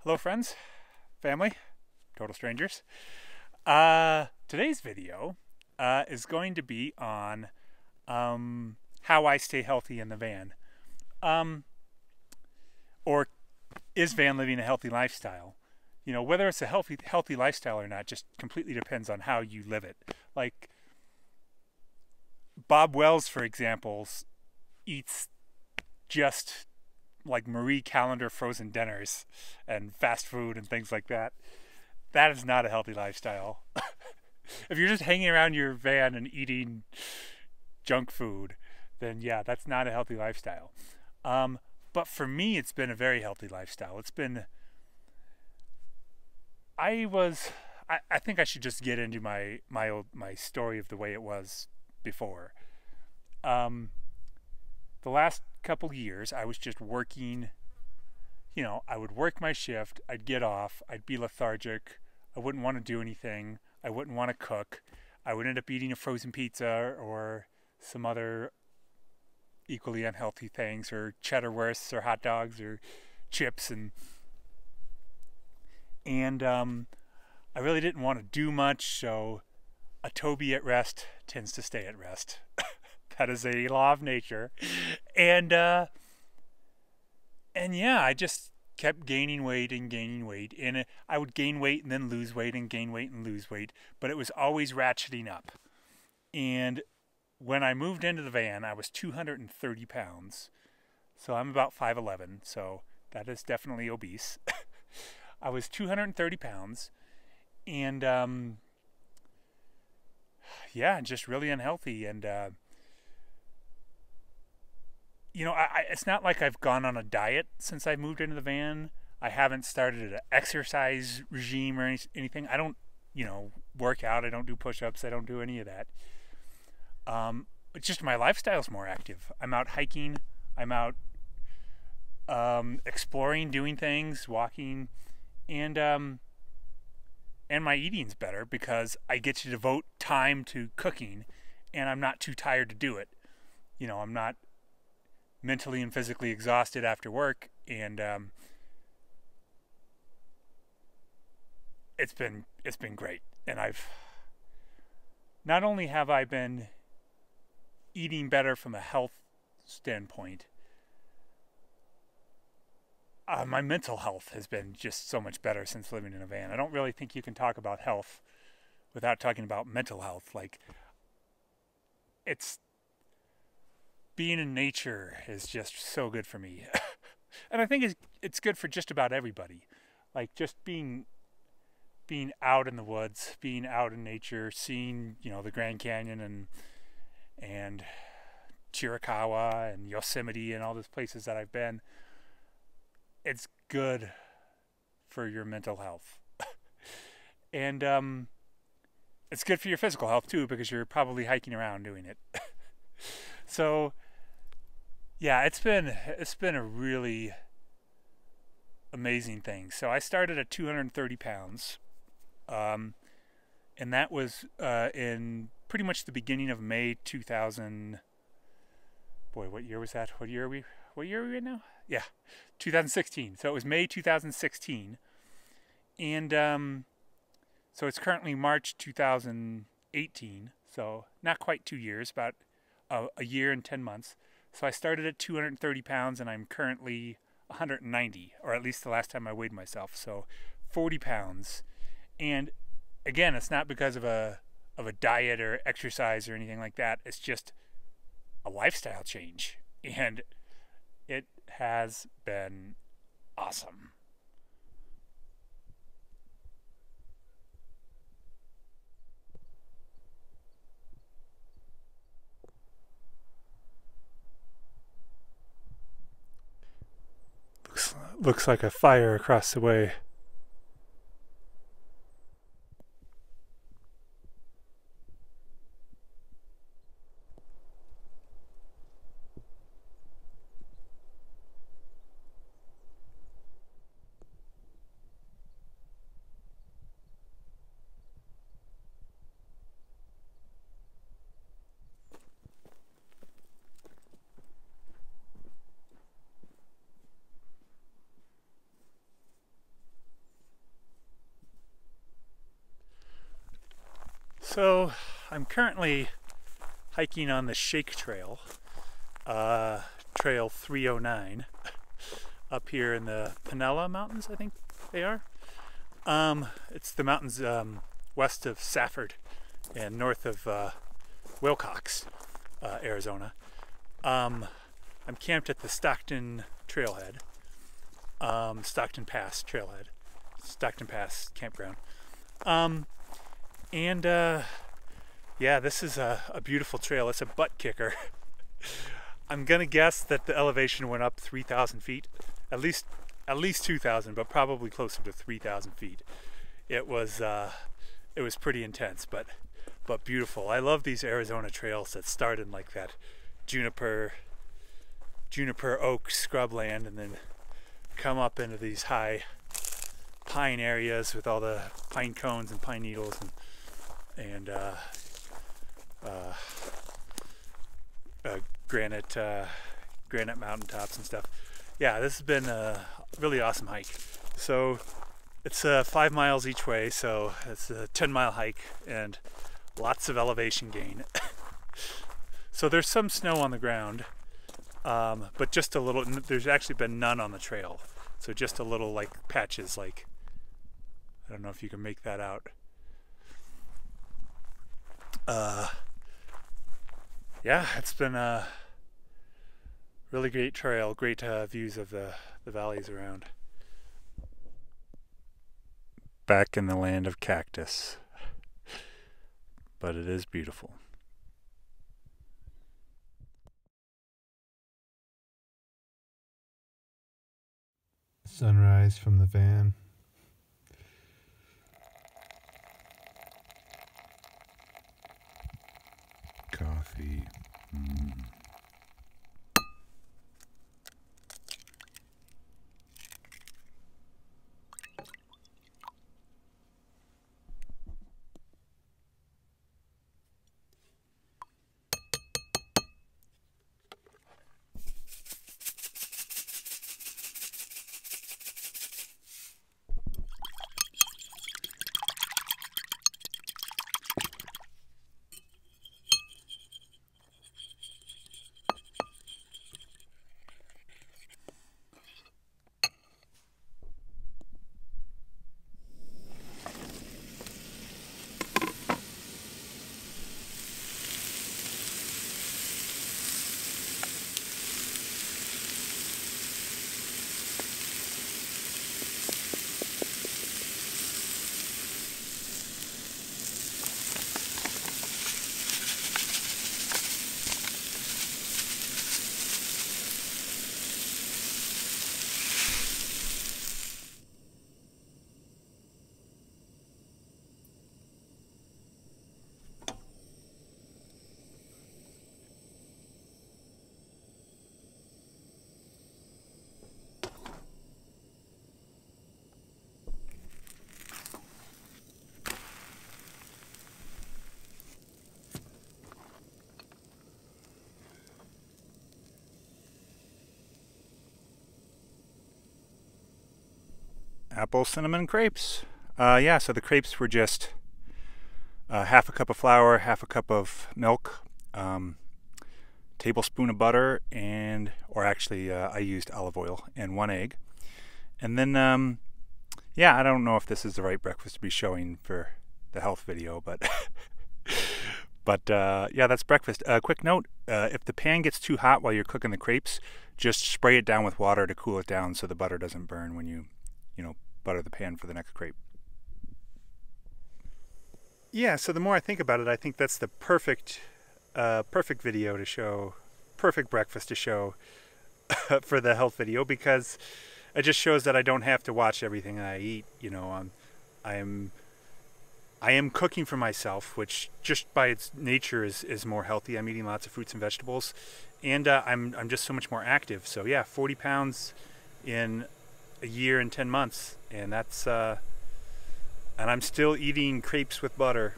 Hello friends, family, total strangers. Today's video is going to be on how I stay healthy in the van. Or is van living a healthy lifestyle? You know, whether it's a healthy lifestyle or not just completely depends on how you live it. Like Bob Wells, for example, eats just like Marie Callender frozen dinners and fast food and things like that. That is not a healthy lifestyle. If you're just hanging around your van and eating junk food, then yeah, that's not a healthy lifestyle. But for me, it's been a very healthy lifestyle. It's been, I think I should just get into my story of the way it was before. The last couple years, I was just working. You know, I would work my shift, I'd get off, I'd be lethargic, I wouldn't want to do anything, I wouldn't want to cook, I would end up eating a frozen pizza or some other equally unhealthy things, or cheddar wursts or hot dogs or chips, and I really didn't want to do much, so a Toby at rest tends to stay at rest. That is a law of nature. And yeah, I just kept gaining weight and gaining weight. And I would gain weight and then lose weight and gain weight and lose weight. But it was always ratcheting up. And when I moved into the van, I was 230 pounds. So I'm about 5'11", so that is definitely obese. I was 230 pounds. And yeah, just really unhealthy. And you know, it's not like I've gone on a diet since I moved into the van. I haven't started an exercise regime or anything. I don't, you know, work out. I don't do push-ups. I don't do any of that. It's just my lifestyle's more active. I'm out hiking. I'm out exploring, doing things, walking, and my eating's better because I get to devote time to cooking, and I'm not too tired to do it. You know, I'm not mentally and physically exhausted after work, and it's been great. And I've not only have I been eating better from a health standpoint, my mental health has been just so much better since living in a van. I don't really think you can talk about health without talking about mental health. Like, it's being in nature is just so good for me. And I think it's good for just about everybody. Like, just being out in the woods, being out in nature, seeing, you know, the Grand Canyon and Chiricahua and Yosemite and all those places that I've been. It's good for your mental health. And it's good for your physical health too, because you're probably hiking around doing it. So yeah, it's been a really amazing thing. So I started at 230 pounds, and that was in pretty much the beginning of May 2000. Boy, what year was that? What year are we in now? Yeah, 2016. So it was May 2016, and so it's currently March 2018. So not quite 2 years, about a year and 10 months. So I started at 230 pounds, and I'm currently 190, or at least the last time I weighed myself. So 40 pounds. And again, it's not because of a diet or exercise or anything like that. It's just a lifestyle change, and it has been awesome. looks like a fire across the way. So I'm currently hiking on the Shake Trail, Trail 309, up here in the Pinella Mountains, I think they are. It's the mountains west of Safford and north of Wilcox, Arizona. I'm camped at the Stockton Trailhead, Stockton Pass Trailhead, Stockton Pass Campground. And yeah, this is a beautiful trail. It's a butt kicker. I'm gonna guess that the elevation went up 3,000 feet, at least 2,000, but probably closer to 3,000 feet. It was pretty intense, but beautiful. I love these Arizona trails that start in like that juniper oak scrubland and then come up into these high pine areas with all the pine cones and pine needles and granite mountaintops and stuff. Yeah, this has been a really awesome hike. So it's 5 miles each way, so it's a 10-mile hike and lots of elevation gain. So there's some snow on the ground, but just a little. There's actually been none on the trail, so just a little like patches. Like, I don't know if you can make that out. Yeah, it's been a really great trail, great views of the valleys around. Back in the land of cactus, but it is beautiful. Sunrise from the van. Coffee. Apple cinnamon crepes. Yeah, so the crepes were just half a cup of flour, half a cup of milk, tablespoon of butter, or actually I used olive oil, and 1 egg. And then, yeah, I don't know if this is the right breakfast to be showing for the health video, but yeah, that's breakfast. Quick note, if the pan gets too hot while you're cooking the crepes, just spray it down with water to cool it down so the butter doesn't burn when you butter the pan for the next crepe. Yeah, so the more I think about it, I think that's the perfect video to show, perfect breakfast to show for the health video, because it just shows that I don't have to watch everything I eat. You know, I am cooking for myself, which just by its nature is more healthy. I'm eating lots of fruits and vegetables, and I'm just so much more active. So yeah, 40 pounds in a year and 10 months, and that's and I'm still eating crepes with butter.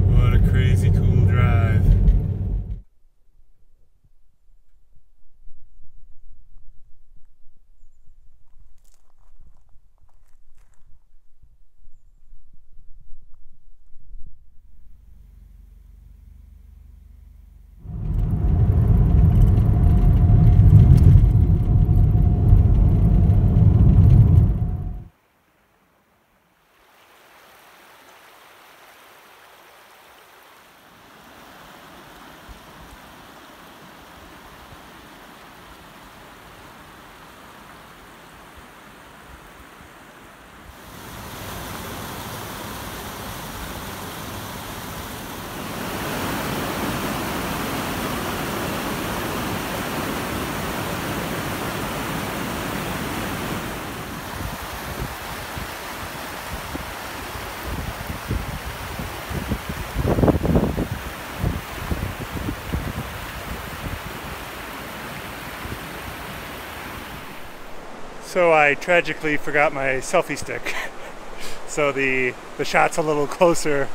What a crazy cool drive. So I tragically forgot my selfie stick. So the shot's a little closer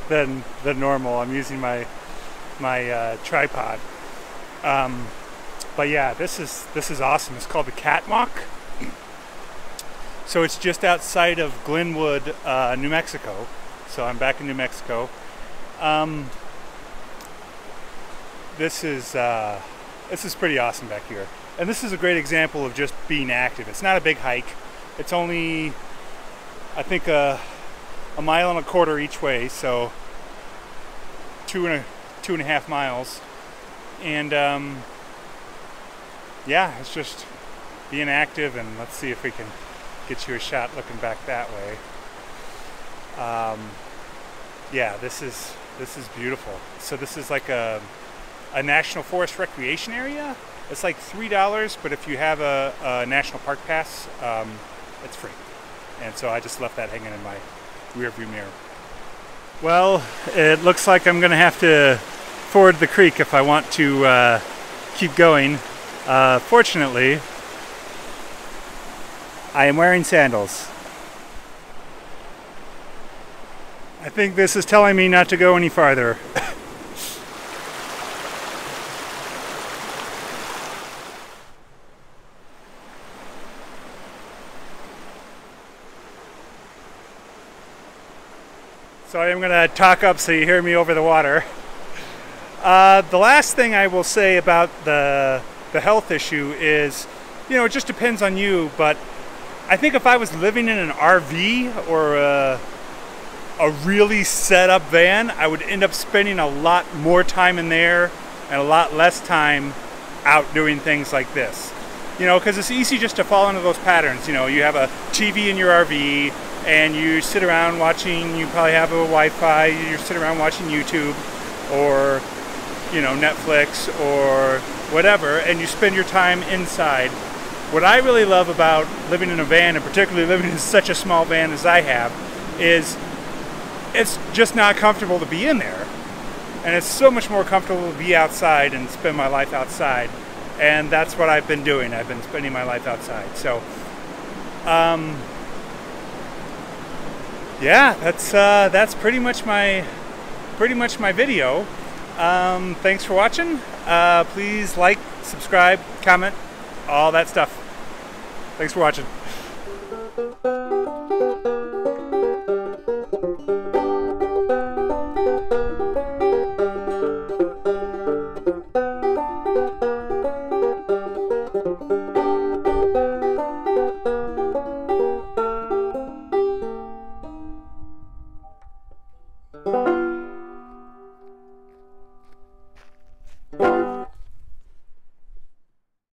than normal. I'm using my tripod. But yeah, this is awesome. It's called the Catwalk. So it's just outside of Glenwood, New Mexico. So I'm back in New Mexico. This is pretty awesome back here. And this is a great example of just being active. It's not a big hike. It's only, I think, a mile and a quarter each way, so two and a half miles. And yeah, it's just being active, and let's see if we can get you a shot looking back that way. Yeah, this is beautiful. So this is like a national forest recreation area. It's like $3, but if you have a national park pass, it's free. And so I just left that hanging in my rear view mirror. Well, it looks like I'm gonna have to ford the creek if I want to keep going. Fortunately, I am wearing sandals. I think this is telling me not to go any farther. So I'm going to talk up so you hear me over the water. The last thing I will say about the health issue is, you know, it just depends on you, but I think if I was living in an RV or a really set up van, I would end up spending a lot more time in there and a lot less time out doing things like this. You know, because it's easy just to fall into those patterns. You know, you have a TV in your RV and you sit around watching, you probably have a Wi-Fi, you sit around watching YouTube or, you know, Netflix or whatever, and you spend your time inside. What I really love about living in a van, and particularly living in such a small van as I have, is it's just not comfortable to be in there. And it's so much more comfortable to be outside and spend my life outside. And that's what I've been doing. I've been spending my life outside. So, yeah, that's pretty much my video. Thanks for watching. Please like, subscribe, comment, all that stuff. Thanks for watching.